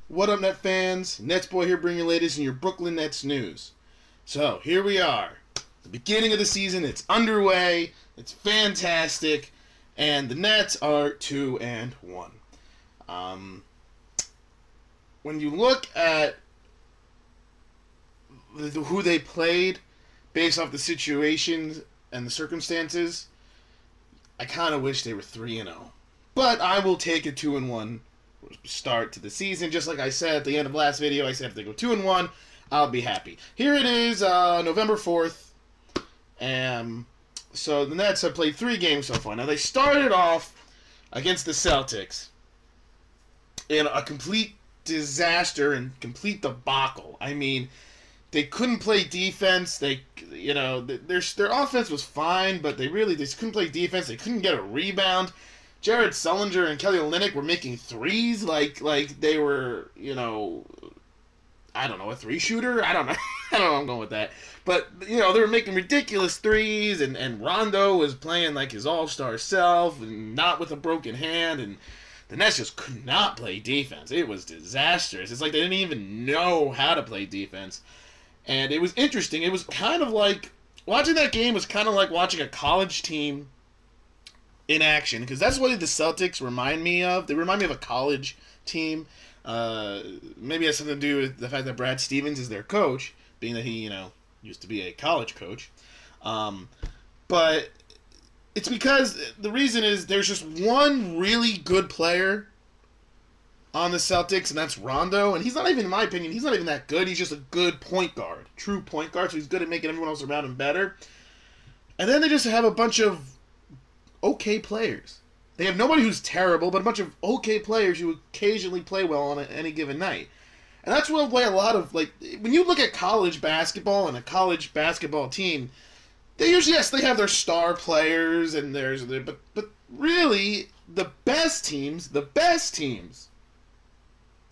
What up, Net fans? NetsBoy here bringing you the latest in your Brooklyn Nets news. So, here we are. The beginning of the season, it's underway, it's fantastic, and the Nets are 2-1. When you look at who they played based off the situations and the circumstances, I kind of wish they were 3-0. But I will take a 2-1 start to the season. Just like I said at the end of last video, I said if they go 2-1, I'll be happy. Here it is, November 4th. So the Nets have played 3 games so far. Now they started off against the Celtics in a complete disaster and complete debacle. I mean, they couldn't play defense. Their offense was fine, but they just couldn't play defense. They couldn't get a rebound. Jared Sullinger and Kelly Olynyk were making threes like they were, I don't know, a 3-shooter? I don't know. I don't know where I'm going with that. But, they were making ridiculous threes, and Rondo was playing like his all-star self, and not with a broken hand, and the Nets just could not play defense. It was disastrous. It's like they didn't even know how to play defense. And it was interesting. It was kind of like, watching that game was kind of like watching a college team in action, because that's what the Celtics remind me of. They remind me of a college team. Maybe it has something to do with the fact that Brad Stevens is their coach, being that he, used to be a college coach. But it's because the reason is there's just one really good player on the Celtics, and that's Rondo. And he's not even, in my opinion, he's not even that good. He's just a good point guard, true point guard. So he's good at making everyone else around him better. And then they just have a bunch of okay players. They have nobody who's terrible, but a bunch of okay players who occasionally play well on any given night. And that's why a lot of, when you look at college basketball and a college basketball team, they usually, yes, they have their star players, and but really, the best teams,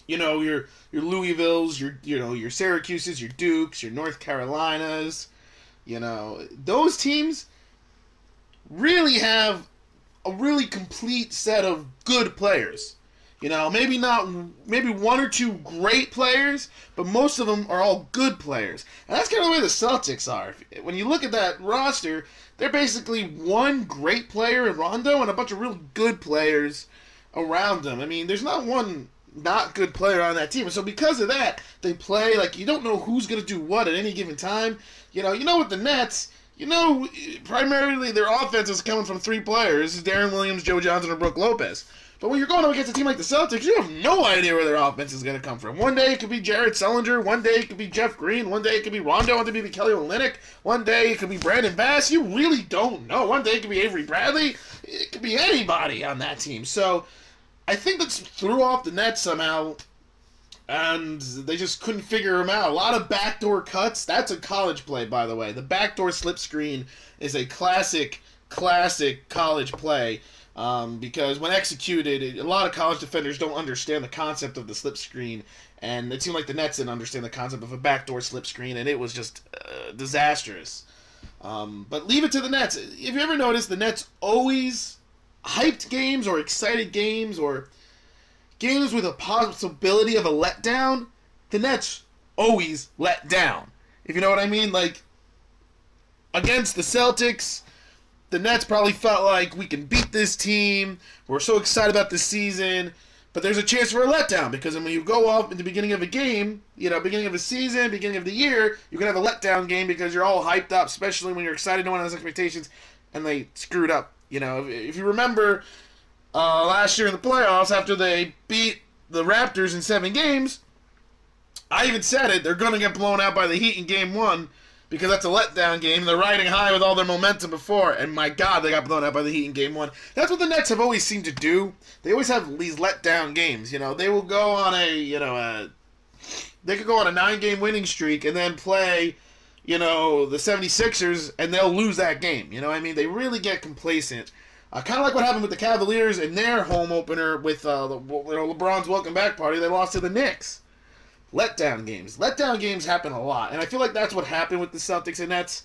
your Louisvilles, your Syracuses, your Dukes, your North Carolinas, those teams really have a really complete set of good players. Maybe 1 or 2 great players, but most of them are all good players. And that's kind of the way the Celtics are. When you look at that roster, they're basically one great player in Rondo and a bunch of real good players around them. I mean, there's not one not good player on that team. And so because of that, they play like you don't know who's going to do what at any given time. With the Nets, primarily their offense is coming from 3 players: Darren Williams, Joe Johnson, and Brook Lopez. But when you're going up against a team like the Celtics, you have no idea where their offense is going to come from. One day it could be Jared Sullinger, one day it could be Jeff Green, one day it could be Rondo, one day it could be Kelly Olynyk, one day it could be Brandon Bass. You really don't know. One day it could be Avery Bradley. It could be anybody on that team. So I think that threw off the Nets somehow, and they just couldn't figure them out. A lot of backdoor cuts. That's a college play, by the way. The backdoor slip screen is a classic college play. Because when executed, a lot of college defenders don't understand the concept of the slip screen, and it seemed like the Nets didn't understand the concept of a backdoor slip screen, and it was just disastrous. But leave it to the Nets. If you ever noticed, the Nets always hyped games or excited games or games with a possibility of a letdown, the Nets always let down. If you know what I mean? Like, against the Celtics, the Nets probably felt like we can beat this team. We're so excited about this season. But there's a chance for a letdown, because when you go off in the beginning of a game, beginning of a season, beginning of the year, you can have a letdown game because you're all hyped up, especially when you're excited, no one has expectations, and they screwed up. If you remember last year in the playoffs, after they beat the Raptors in 7 games, I even said it, they're going to get blown out by the Heat in Game 1, because that's a letdown game. They're riding high with all their momentum before, and my God, they got blown out by the Heat in Game 1. That's what the Nets have always seemed to do. They always have these letdown games. They will go on they could go on a 9-game winning streak and then play, the 76ers, and they'll lose that game. They really get complacent. Kind of like what happened with the Cavaliers in their home opener with LeBron's welcome back party. They lost to the Knicks. Letdown games happen a lot, and I feel like that's what happened with the Celtics and Nets.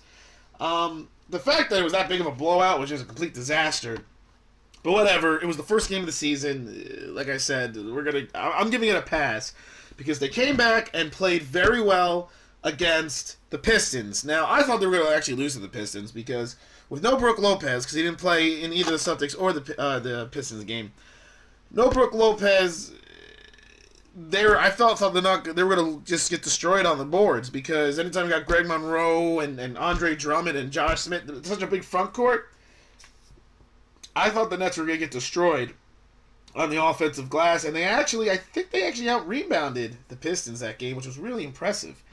The fact that it was that big of a blowout was just a complete disaster. But whatever, it was the first game of the season. Like I said, I'm giving it a pass because they came back and played very well against the Pistons. Now, I thought they were going to actually lose to the Pistons because with no Brook Lopez, because he didn't play in either the Celtics or the Pistons game, no Brook Lopez, I thought they were going to just get destroyed on the boards because anytime you got Greg Monroe and Andre Drummond and Josh Smith, such a big front court, I thought the Nets were going to get destroyed on the offensive glass, and I think they actually out-rebounded the Pistons that game, which was really impressive.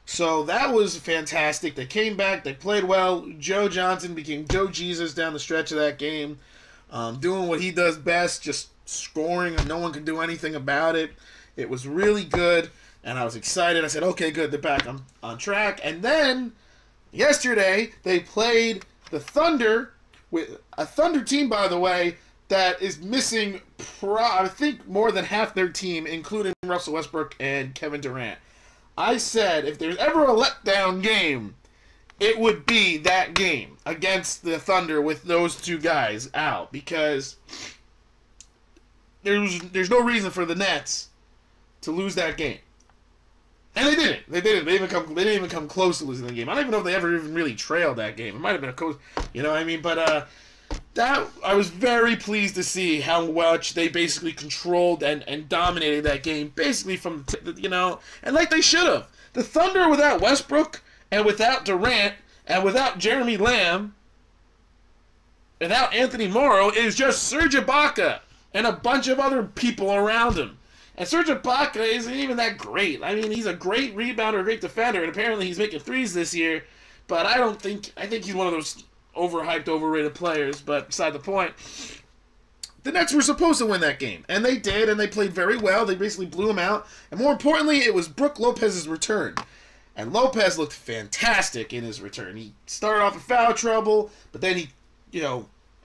So that was fantastic. They came back, they played well. Joe Johnson became Joe Jesus down the stretch of that game, doing what he does best, just scoring, and no one could do anything about it. It was really good, and I was excited. I said, okay, good, they're back on track. And then, yesterday, they played the Thunder, with a Thunder team, by the way, that is missing, I think, more than half their team, including Russell Westbrook and Kevin Durant. I said, if there's ever a letdown game, it would be that game against the Thunder with those two guys out, because there's no reason for the Nets to lose that game. And they didn't. They didn't even come close to losing the game. I don't even know if they ever even really trailed that game. It might have been a close, you know what I mean? But that I was very pleased to see how much they basically controlled and dominated that game, basically from and like they should have. The Thunder without Westbrook and without Durant and without Jeremy Lamb, without Anthony Morrow, is just Serge Ibaka and a bunch of other people around him. And Serge Ibaka isn't even that great. I mean, he's a great rebounder, a great defender, and apparently he's making threes this year. But I think he's one of those overhyped, overrated players. But beside the point, the Nets were supposed to win that game. And they did, and they played very well. They basically blew them out. And more importantly, it was Brook Lopez's return. And Lopez looked fantastic in his return. He started off in foul trouble, but then he,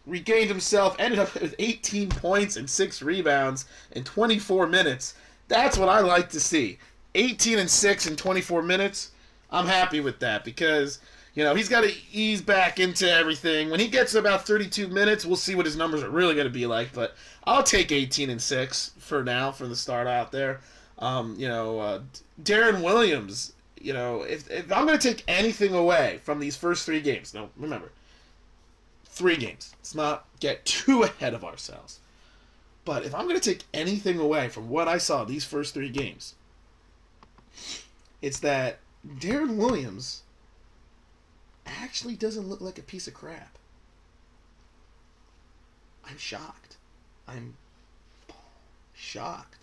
regained himself, ended up with 18 points and 6 rebounds in 24 minutes. That's what I like to see. 18 and 6 in 24 minutes. I'm happy with that because, he's got to ease back into everything. When he gets about 32 minutes, we'll see what his numbers are really going to be like. But I'll take 18 and 6 for now, for the start out there. Darren Williams, if I'm going to take anything away from these first 3 games, now remember, 3 games. Let's not get too ahead of ourselves. But if I'm going to take anything away from what I saw these first 3 games, it's that Darren Williams actually doesn't look like a piece of crap. I'm shocked. I'm shocked.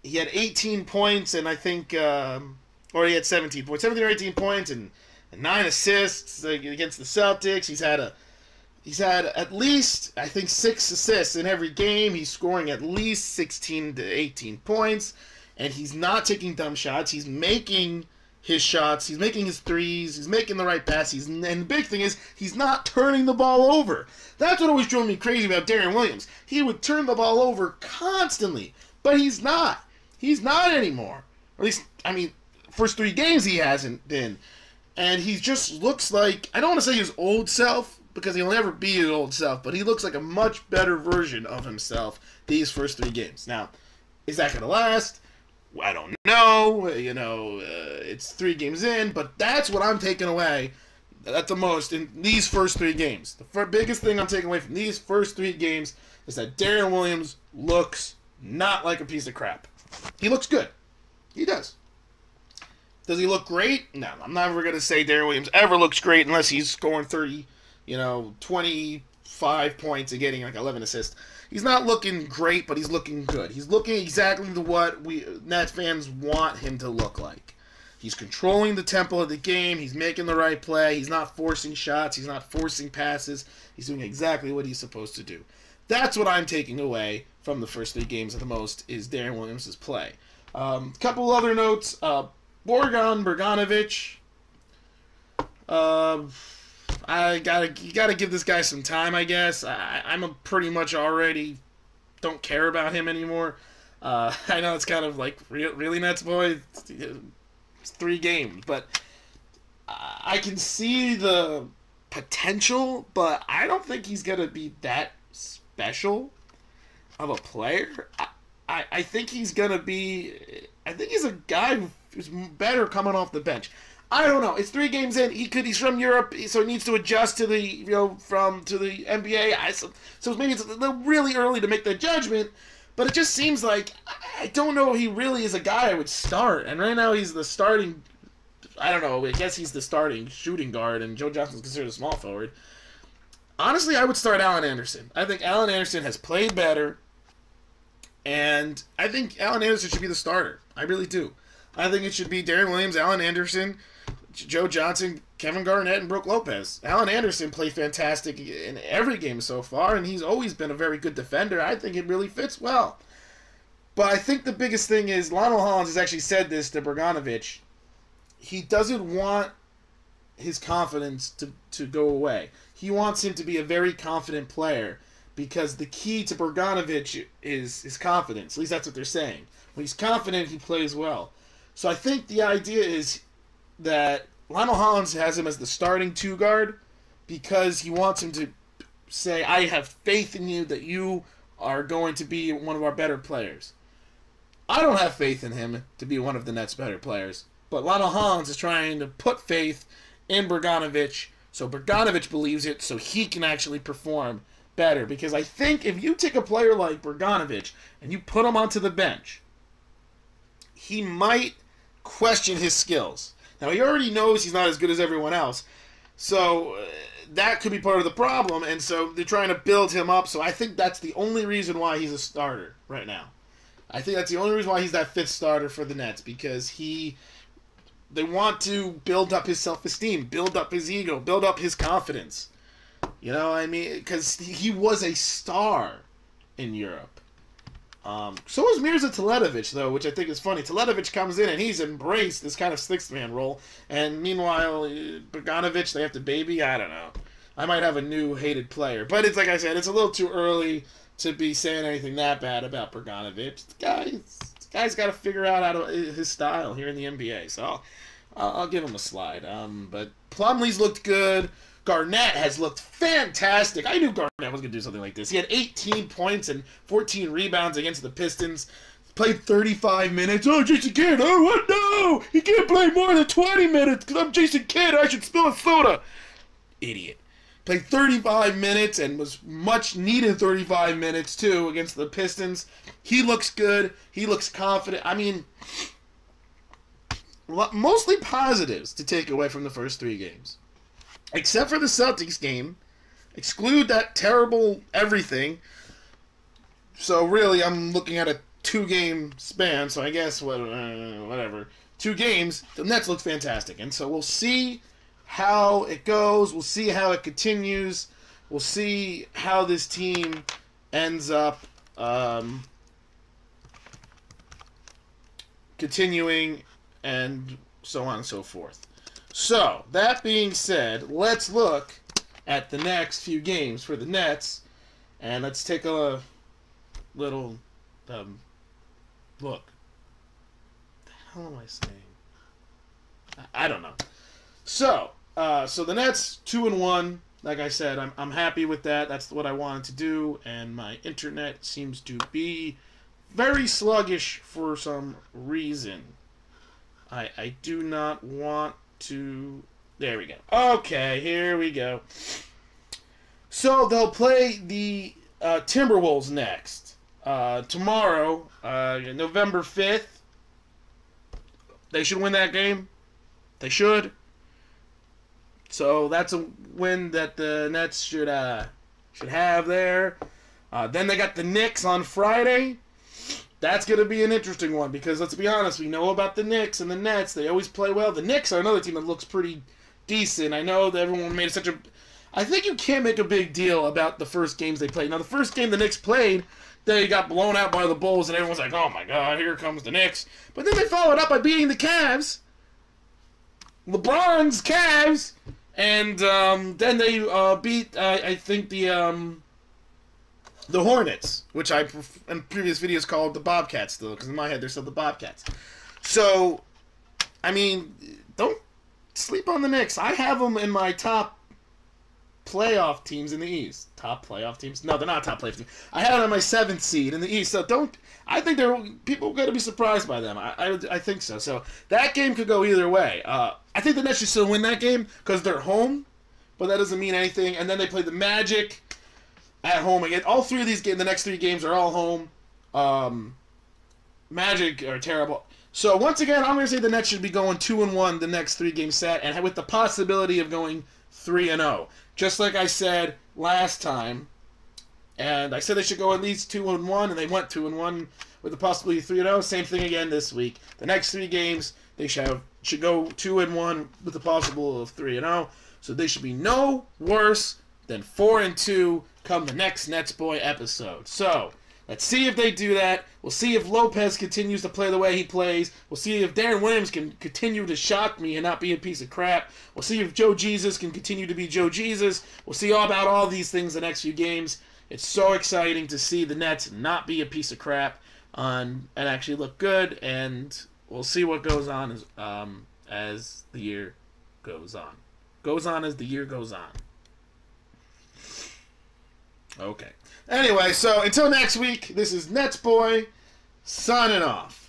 He had 18 points, and I think, or he had 17 points. 17 or 18 points, and 9 assists against the Celtics. He's had at least, I think, 6 assists in every game. He's scoring at least 16 to 18 points, and he's not taking dumb shots. He's making his shots. He's making his threes. He's making the right passes. And the big thing is, he's not turning the ball over. That's what always drove me crazy about Darren Williams. He would turn the ball over constantly, but he's not. He's not anymore. Or at least, first 3 games he hasn't been. And he just looks like, I don't want to say his old self, because he'll never be his old self, but he looks like a much better version of himself these first 3 games. Now, is that going to last? I don't know. It's 3 games in, but that's what I'm taking away at the most in these first 3 games. The biggest thing I'm taking away from these first 3 games is that Darren Williams looks not like a piece of crap. He looks good. He does. Does he look great? No, I'm never going to say Darren Williams ever looks great unless he's scoring 30, 25 points and getting like 11 assists. He's not looking great, but he's looking good. He's looking exactly to what we Nets fans want him to look like. He's controlling the tempo of the game. He's making the right play. He's not forcing shots. He's not forcing passes. He's doing exactly what he's supposed to do. That's what I'm taking away from the first 3 games at the most is Darren Williams' play. Couple other notes. Bogdanovic. You gotta give this guy some time, I guess. I'm pretty much already don't care about him anymore. I know it's kind of like really NetsBoy. It's 3 games, but I can see the potential, but I don't think he's gonna be that special of a player. I think he's gonna be. I think he's a guy who's better coming off the bench. I don't know. It's 3 games in. He's from Europe, so he needs to adjust to the to the NBA. So maybe it's a little really early to make the judgment. But it just seems like I don't know. He really is a guy I would start. And right now he's the starting. I don't know. I guess he's the starting shooting guard, and Joe Johnson's considered a small forward. Honestly, I would start Allen Anderson. I think Allen Anderson has played better, and I think Allen Anderson should be the starter. I really do. I think it should be Darren Williams, Allen Anderson, Joe Johnson, Kevin Garnett, and Brook Lopez. Allen Anderson played fantastic in every game so far, and he's always been a very good defender. I think it really fits well. But I think the biggest thing is Lionel Hollins has actually said this to Bogdanovic. He doesn't want his confidence to go away. He wants him to be a very confident player because the key to Bogdanovic is his confidence. At least that's what they're saying. When he's confident, he plays well. So I think the idea is that Lionel Hollins has him as the starting 2 guard because he wants him to say, I have faith in you that you are going to be one of our better players. I don't have faith in him to be one of the Nets' better players. But Lionel Hollins is trying to put faith in Bogdanovic so Bogdanovic believes it so he can actually perform better. Because I think if you take a player like Bogdanovic and you put him onto the bench, he might question his skills. Now, he already knows he's not as good as everyone else. So that could be part of the problem. And so they're trying to build him up. So I think that's the only reason why he's a starter right now. I think that's the only reason why he's that 5th starter for the Nets. Because they want to build up his self-esteem, build up his ego, build up his confidence. You know what I mean? Because he was a star in Europe. So was Mirza Teletovic, though, which I think is funny. Teletovic comes in and he's embraced this kind of 6th-man role. And meanwhile, Bogdanovic, they have to baby. I don't know. I might have a new hated player. But it's like I said, it's a little too early to be saying anything that bad about Bogdanovic. This guy's got to figure out his style here in the NBA. So I'll give him a slide. But Plumlee's looked good. Garnett has looked fantastic. I knew Garnett was going to do something like this. He had 18 points and 14 rebounds against the Pistons. Played 35 minutes. Oh, Jason Kidd. Oh, what? No! He can't play more than 20 minutes because I'm Jason Kidd. I should spill a soda. Idiot. Played 35 minutes and was much needed 35 minutes, too, against the Pistons. He looks good. He looks confident. I mean, mostly positives to take away from the first 3 games. Except for the Celtics game. Exclude that terrible everything. So really, I'm looking at a 2-game span, so I guess whatever. 2 games, the Nets look fantastic. And so we'll see how it goes. We'll see how it continues. We'll see how this team ends up continuing and so on and so forth. So, that being said, let's look at the next few games for the Nets, and let's take a little look. What the hell am I saying? I don't know. So the Nets 2-1. Like I said, I'm happy with that. That's what I wanted to do, and my internet seems to be very sluggish for some reason. I do not want to... There we go. Okay, here we go. So they'll play the Timberwolves next. Tomorrow, November 5th. They should win that game. They should. So that's a win that the Nets should have there. Then they got the Knicks on Friday. That's going to be an interesting one because, let's be honest, we know about the Knicks and the Nets. They always play well. The Knicks are another team that looks pretty decent. I know that everyone made such a... I think you can't make a big deal about the first games they played. Now, the first game the Knicks played, they got blown out by the Bulls, and everyone's like, oh my God, here comes the Knicks. But then they followed up by beating the Cavs. LeBron's Cavs. And then they beat, I think, the Hornets, which I, in previous videos, called the Bobcats, though, because in my head they're still the Bobcats. So, I mean, don't sleep on the Knicks. I have them in my top playoff teams in the East. Top playoff teams? No, they're not top playoff teams. I had it on my 7th seed in the East, so don't. I think people are going to be surprised by them. I think so. So that game could go either way. I think the Nets should still win that game because they're home, but that doesn't mean anything. And then they play the Magic at home again. All 3 of these games, the next 3 games are all home. Magic are terrible. So once again, I'm going to say the Nets should be going 2-1 the next 3 game set, and with the possibility of going 3-0. Just like I said last time. And I said they should go at least 2-1, and they went 2-1 with the possibility of 3-0. Same thing again this week. The next 3 games, they should go 2-1 with the possible of 3-0. So they should be no worse than 4-2 come the next NetsBoy episode. So let's see if they do that. We'll see if Lopez continues to play the way he plays. We'll see if Darren Williams can continue to shock me and not be a piece of crap. We'll see if Joe Jesus can continue to be Joe Jesus. We'll see all about all these things the next few games. It's so exciting to see the Nets not be a piece of crap and actually look good. And we'll see what goes on as the year goes on. Goes on as the year goes on. Okay. Anyway, so until next week, this is NetsBoy signing off.